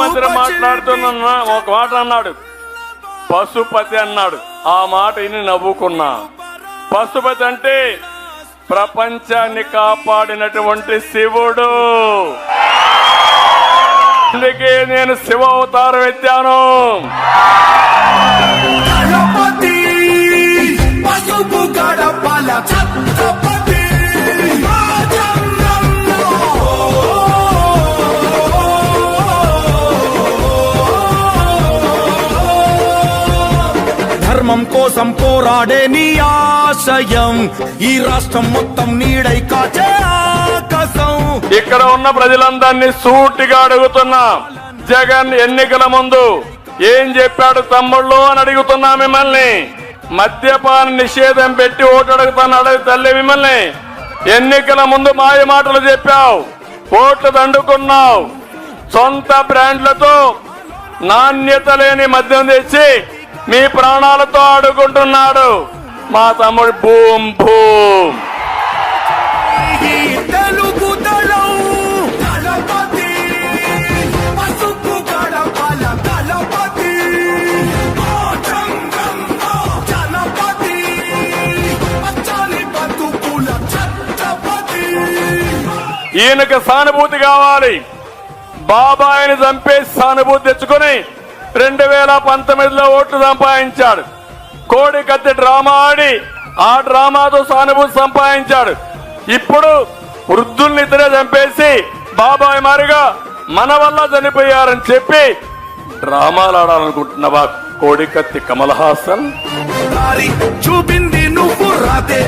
ముఖ్యమంత్రి మాట్లాడుతున్న ఒక మాట అన్నాడు, పశుపతి అన్నాడు. ఆ మాట విని నవ్వుకున్నా. పశుపతి అంటే ప్రపంచాన్ని కాపాడినటువంటి శివుడు. అందుకే నేను శివ అవతారం ఎత్తాను. ధర్మం కోసం పోరాడే నీ ఆశయం ఈ రాష్ట్రం మొత్తం నీడై కాచే ఆకాశం. ఇక్కడ ఉన్న ప్రజలందరినీ సూటిగా అడుగుతున్నా, జగన్ ఎన్నికల ముందు ఏం చెప్పాడు తమ్ముళ్ళు అని అడుగుతున్నా మిమ్మల్ని. మద్యపాన నిషేధం పెట్టి ఓటు అడుగుతాను అడుగు తల్లి మిమ్మల్ని. ఎన్నికల ముందు మాయ మాటలు చెప్పావు, ఓట్లు దండుకున్నావు. సొంత బ్రాండ్లతో నాణ్యత లేని మద్యం తెచ్చి మీ ప్రాణాలతో ఆడుకుంటున్నాడు మా తమ్ముడు. భూమ్ భూమ్ ఈయనకు సానుభూతి కావాలి. బాబాయిని చంపేసి సానుభూతి తెచ్చుకుని 2019లో ఓట్లు సంపాదించాడు. కోడి కత్తి డ్రామా ఆడి ఆ డ్రామాతో సానుభూతి సంపాదించాడు. ఇప్పుడు వృద్ధుల్ని ఇద్దరే చంపేసి బాబాయ్ మారిగా మన వల్ల చనిపోయారని చెప్పి డ్రామాలు ఆడాలనుకుంటున్నావా కోడి కత్తి కమల్ హాసన్? చూపింది నువ్వు రాతే